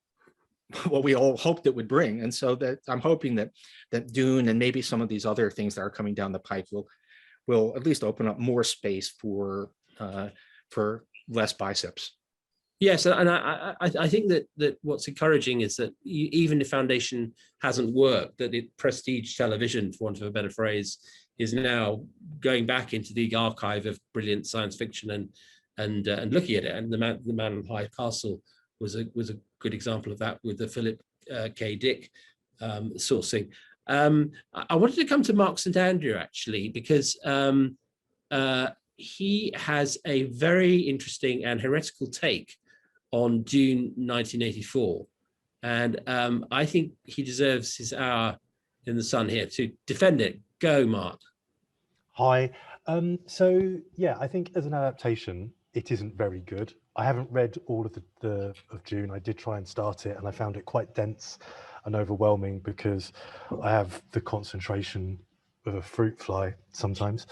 we all hoped it would bring, and so that I'm hoping that Dune and maybe some of these other things that are coming down the pipe will at least open up more space for less biceps. Yes, and I think that what's encouraging is that even if Foundation hasn't worked, that prestige television, for want of a better phrase, is now going back into the archive of brilliant science fiction and looking at it. And the Man on High Castle was a good example of that with the Philip K. Dick sourcing. I wanted to come to Mark St. Andrew actually, because he has a very interesting and heretical take on Dune 1984. And I think he deserves his hour in the sun here to defend it. Go, Mark. Hi. So yeah, I think as an adaptation, it isn't very good. I haven't read all of of Dune. I did try and start it, and I found it quite dense and overwhelming because I have the concentration of a fruit fly sometimes.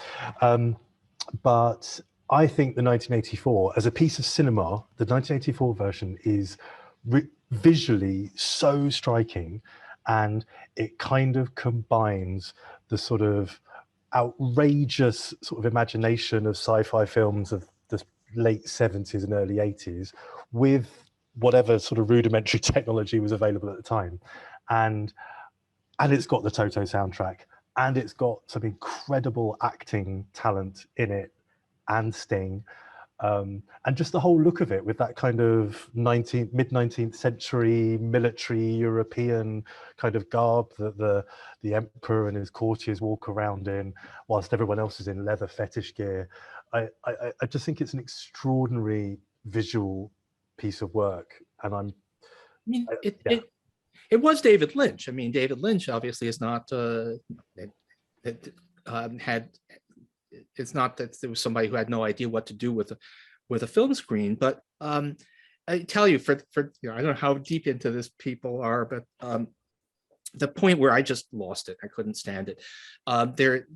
But I think the 1984, as a piece of cinema, the 1984 version is visually so striking, and it kind of combines the sort of outrageous sort of imagination of sci-fi films of the late 70s and early 80s with whatever sort of rudimentary technology was available at the time. And it's got the Toto soundtrack, and it's got some incredible acting talent in it, and Sting, and just the whole look of it with that kind of mid-19th century military European kind of garb that the emperor and his courtiers walk around in, whilst everyone else is in leather fetish gear. I just think it's an extraordinary visual piece of work, and it was David Lynch. I mean, David Lynch obviously is not it's not that there was somebody who had no idea what to do with a film screen, but I tell you, for I don't know how deep into this people are, but the point where I just lost it, I couldn't stand it.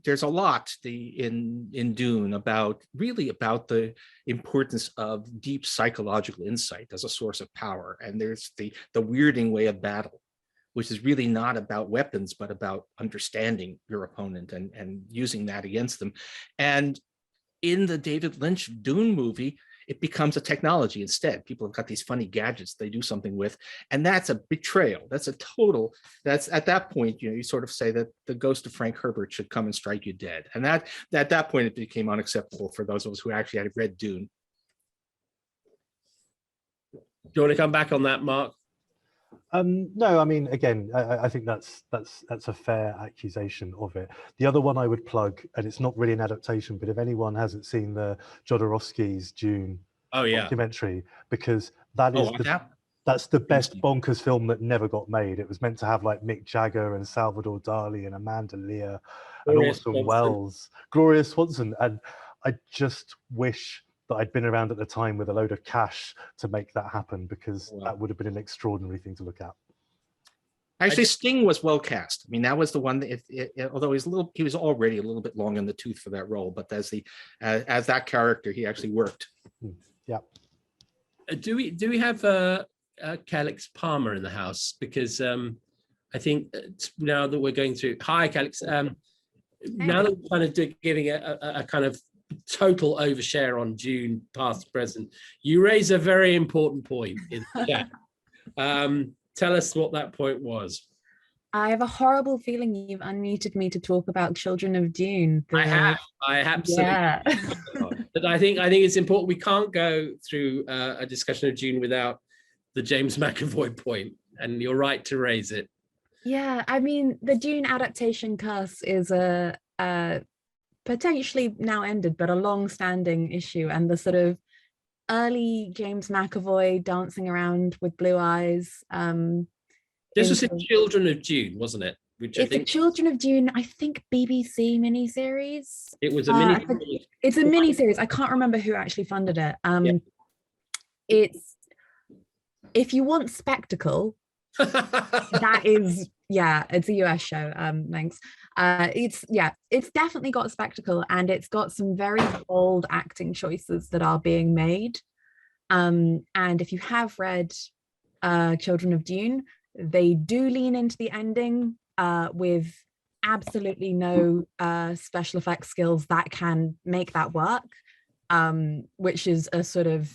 There's a lot in Dune about the importance of deep psychological insight as a source of power, and there's the weirding way of battle, which is really not about weapons, but about understanding your opponent and using that against them. And in the David Lynch Dune movie, it becomes a technology instead. People have got these funny gadgets they do something with, and that's a betrayal. That's at that point, you sort of say that the ghost of Frank Herbert should come and strike you dead. And at that point, it became unacceptable for those of us who actually had read Dune. Do you want to come back on that, Mark? No, I mean, again, I think that's a fair accusation of it. The other one I would plug, and it's not really an adaptation, but if anyone hasn't seen the Jodorowsky's Dune documentary, because that's the best bonkers film that never got made. It was meant to have like Mick Jagger and Salvador Dali and Amanda Lear and Orson Welles, Gloria Swanson, and I just wish that I'd been around at the time with a load of cash to make that happen, because that would have been an extraordinary thing to look at. Actually, Sting was well cast. I mean, that was the one that, although he was already a little bit long in the tooth for that role, but as that character, he actually worked. Yeah. Do we have Calix Palmer in the house? Because I think now that we're going through, hi Calix. Now that we're kind of giving a kind of total overshare on Dune, past, present. You raise a very important point in the chat. Tell us what that point was. I have a horrible feeling you've unmuted me to talk about Children of Dune. I absolutely. Yeah. But I think it's important. We can't go through a discussion of Dune without the James McAvoy point, and you're right to raise it. Yeah, I mean, the Dune adaptation curse is a potentially now ended, but a long-standing issue, and the sort of early James McAvoy dancing around with blue eyes. This was in Children of Dune, wasn't it? Which I It's think the Children of Dune, I think BBC miniseries. it was a mini. It's a miniseries. I can't remember who actually funded it. It's, if you want spectacle, that is, yeah, it's a US show. Thanks. It's definitely got spectacle, and it's got some very bold acting choices that are being made. And if you have read Children of Dune, they do lean into the ending with absolutely no special effects skills that can make that work, which is a sort of,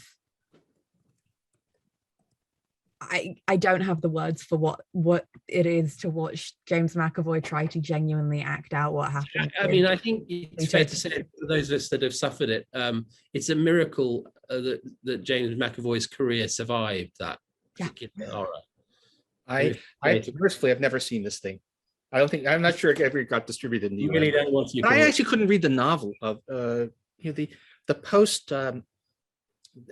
I don't have the words for what it is to watch James McAvoy try to genuinely act out what happened. I mean, I think it's fair to say for those of us that have suffered it, it's a miracle that James McAvoy's career survived that particular horror. I personally have never seen this thing. I'm not sure it ever got distributed in the You US. really don't want to. I actually couldn't read the novel of the post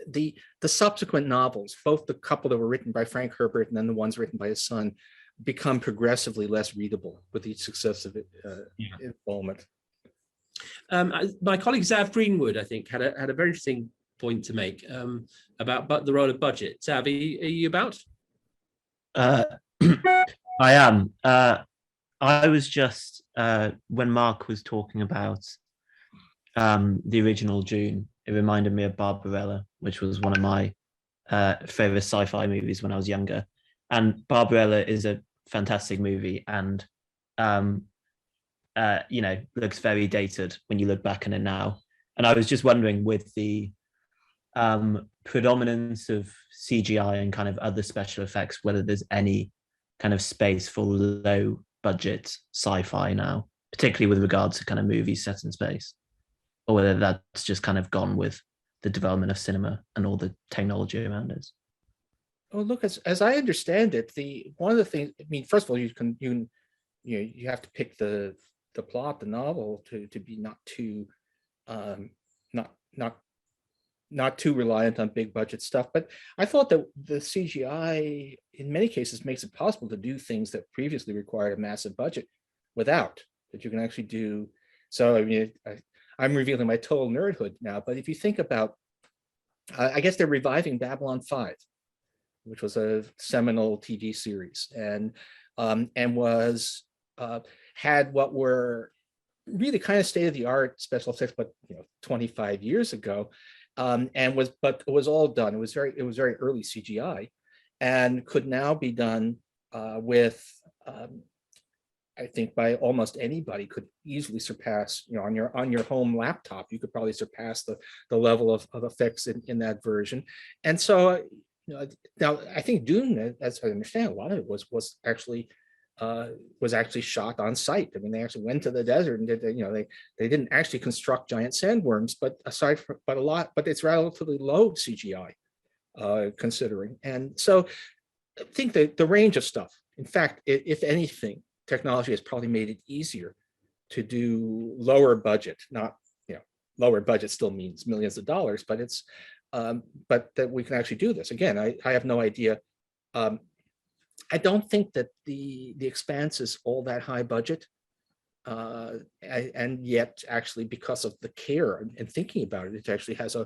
the subsequent novels, both the couple that were written by Frank Herbert and then the ones written by his son, become progressively less readable with each successive installment. My colleague Zav Greenwood, I think, had a very interesting point to make about the role of budget. Zav, are you about? I am. I was just when Mark was talking about the original Dune, it reminded me of Barbarella, which was one of my favorite sci-fi movies when I was younger. And Barbarella is a fantastic movie, and looks very dated when you look back on it now. And I was just wondering, with the predominance of CGI and kind of other special effects, whether there's any kind of space for low budget sci-fi now, particularly with regards to kind of movies set in space, or whether that's just kind of gone with the development of cinema and all the technology around it. Oh, look, as I understand it, one of the things, I mean, first of all, you have to pick the plot, the novel, to be not too not too reliant on big budget stuff. But I thought that the CGI in many cases makes it possible to do things that previously required a massive budget without, that you can actually do. So I mean, I'm revealing my total nerdhood now, but if you think about, I guess they're reviving Babylon 5, which was a seminal TV series, and was had what were really kind of state-of-the-art special effects, but 25 years ago, but it was all done. It was very early CGI, and could now be done with. I think by almost anybody could easily surpass, on your home laptop, you could probably surpass the level of effects in that version. And so now I think Dune, as I understand, a lot of it was actually shot on site. I mean, they actually went to the desert and did, they didn't actually construct giant sandworms, but but it's relatively low CGI considering. And so I think that the range of stuff, in fact, if anything, technology has probably made it easier to do lower budget. Not, lower budget still means millions of dollars, but it's but that we can actually do this. Again, I have no idea. I don't think that the Expanse is all that high budget, and yet actually, because of the care and thinking about it, it actually has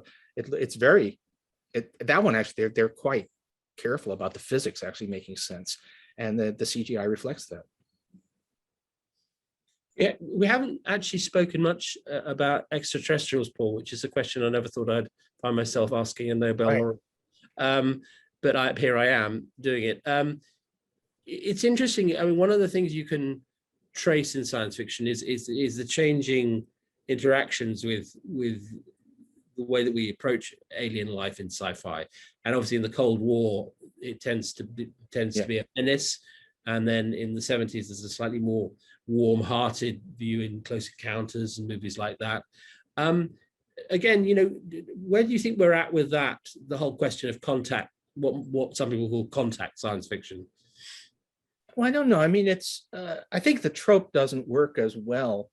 that one actually they're quite careful about the physics actually making sense, and the CGI reflects that. Yeah, we haven't actually spoken much about extraterrestrials, Paul, which is a question I never thought I'd find myself asking a Nobel laureate. But here I am doing it. It's interesting. I mean, one of the things you can trace in science fiction is the changing interactions with the way that we approach alien life in sci-fi. And obviously in the Cold War, it tends to be a menace. And then in the 70s, there's a slightly more warm-hearted view in Close Encounters and movies like that. Again, you know, where do you think we're at with that? The whole question of contact, what some people call contact science fiction. Well, I don't know. I mean, I think the trope doesn't work as well.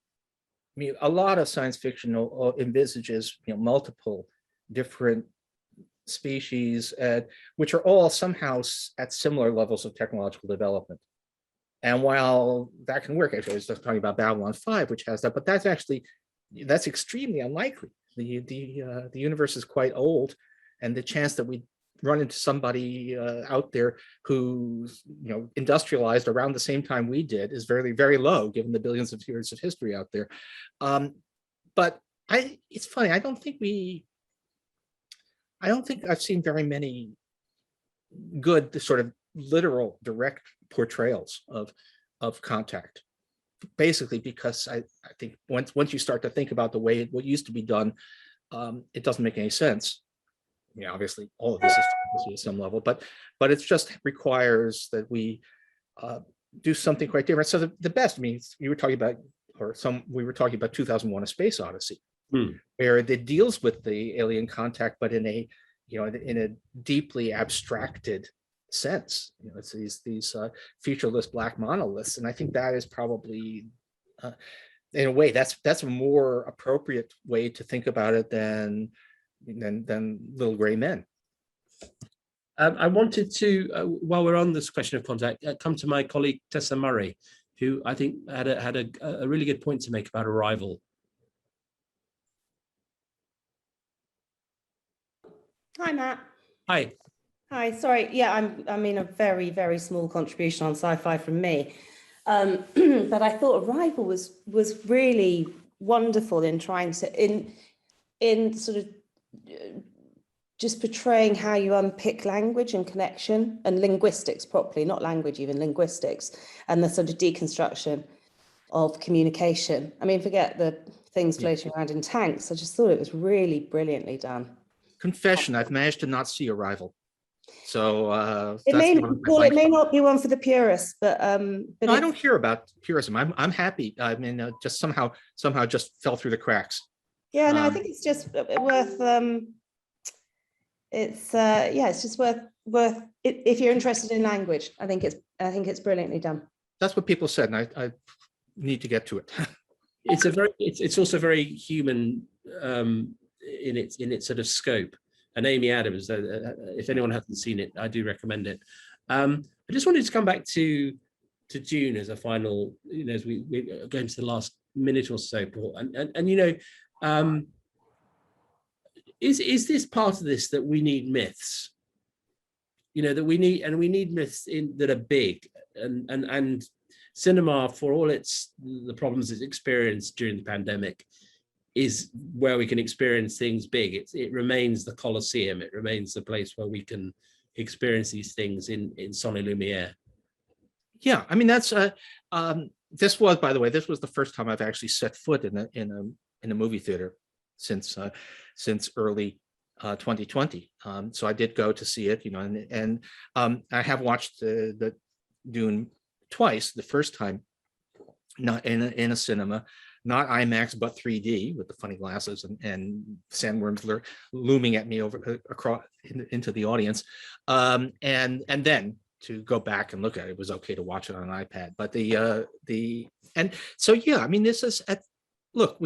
I mean, a lot of science fiction envisages, you know, multiple different species, which are all somehow at similar levels of technological development. And while that can work, actually, I was just talking about Babylon 5, which has that, but that's extremely unlikely. The universe is quite old, and the chance that we run into somebody out there who's, you know, industrialized around the same time we did is very, very low, given the billions of years of history out there. But it's funny. I don't think I've seen very many good sort of literal direct portrayals of contact. Basically, because I think once you start to think about the way what used to be done, it doesn't make any sense. Yeah, obviously all of this is at some level, but it just requires that we do something quite different. So the best, I mean, we were talking about 2001: A Space Odyssey, where it deals with the alien contact, but in a deeply abstracted sense. You know, it's these featureless black monoliths, and I think that is probably in a way that's a more appropriate way to think about it than Little Gray Men. I wanted to, while we're on this question of contact, come to my colleague Tessa Murray, who I think had a really good point to make about Arrival. Hi, Matt. Hi. Hi. Sorry. Yeah, I mean, a very, very small contribution on sci-fi from me, but I thought Arrival was really wonderful in trying to in sort of just portraying how you unpick language and connection and linguistics properly, not language, even linguistics, and the sort of deconstruction of communication. I mean, forget the things floating around in tanks. I just thought it was really brilliantly done. Confession, I've managed to not see Arrival. So it may not be one for the purists, but no, I don't care about purism. I'm happy. I mean, just somehow just fell through the cracks. Yeah, no, I think it's just worth. It's just worth it, if you're interested in language. I think it's brilliantly done. That's what people said, and I need to get to it. It's also very human in its sort of scope. And Amy Adams, if anyone hasn't seen it, I do recommend it. I just wanted to come back to DUNE as a final, you know, as we go into the last minute or so, Paul, and you know, is this part of this that we need myths? You know, that we need myths that are big, and cinema, for all the problems it's experienced during the pandemic, is where we can experience things big. It remains the Colosseum. It remains the place where we can experience these things in son et lumière. Yeah, I mean, that's this was, by the way, this was the first time I've actually set foot in a movie theater since early 2020. So I did go to see it, you know, and I have watched the DUNE twice. The first time, not in a cinema, not IMAX, but 3D with the funny glasses and sandworms looming at me across into the audience, and then to go back and look at it, it was okay to watch it on an iPad. But and so yeah, I mean, this is look,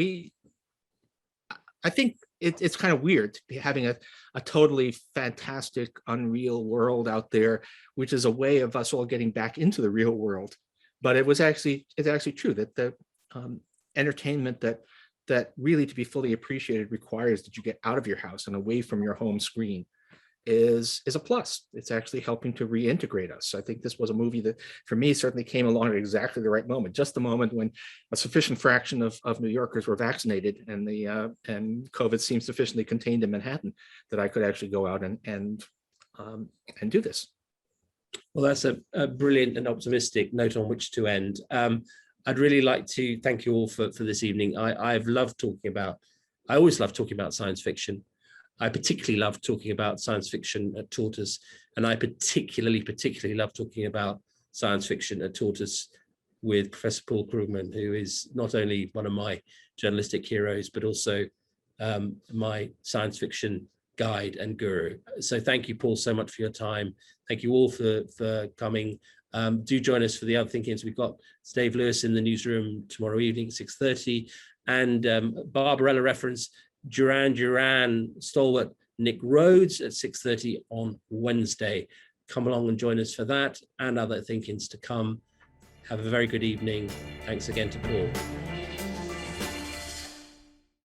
I think it's kind of weird to be having a totally fantastic, unreal world out there, which is a way of us all getting back into the real world. But it's actually true that the entertainment that really, to be fully appreciated, requires that you get out of your house and away from your home screen is a plus. It's actually helping to reintegrate us. I think this was a movie that, for me, certainly came along at exactly the right moment, just the moment when a sufficient fraction of New Yorkers were vaccinated and and COVID seemed sufficiently contained in Manhattan that I could actually go out and do this. Well, that's a brilliant and optimistic note on which to end. I'd really like to thank you all for this evening. I always love talking about science fiction. I particularly love talking about science fiction at Tortoise, and I particularly love talking about science fiction at Tortoise with Professor Paul Krugman, who is not only one of my journalistic heroes, but also my science fiction guide and guru. So thank you, Paul, so much for your time. Thank you all for coming. Do join us for the other ThinkIns. We've got Dave Lewis in the newsroom tomorrow evening, 6:30, and Barbarella reference, Duran stalwart Nick Rhodes at 6:30 on Wednesday. Come along and join us for that and other ThinkIns to come. Have a very good evening. Thanks again to Paul.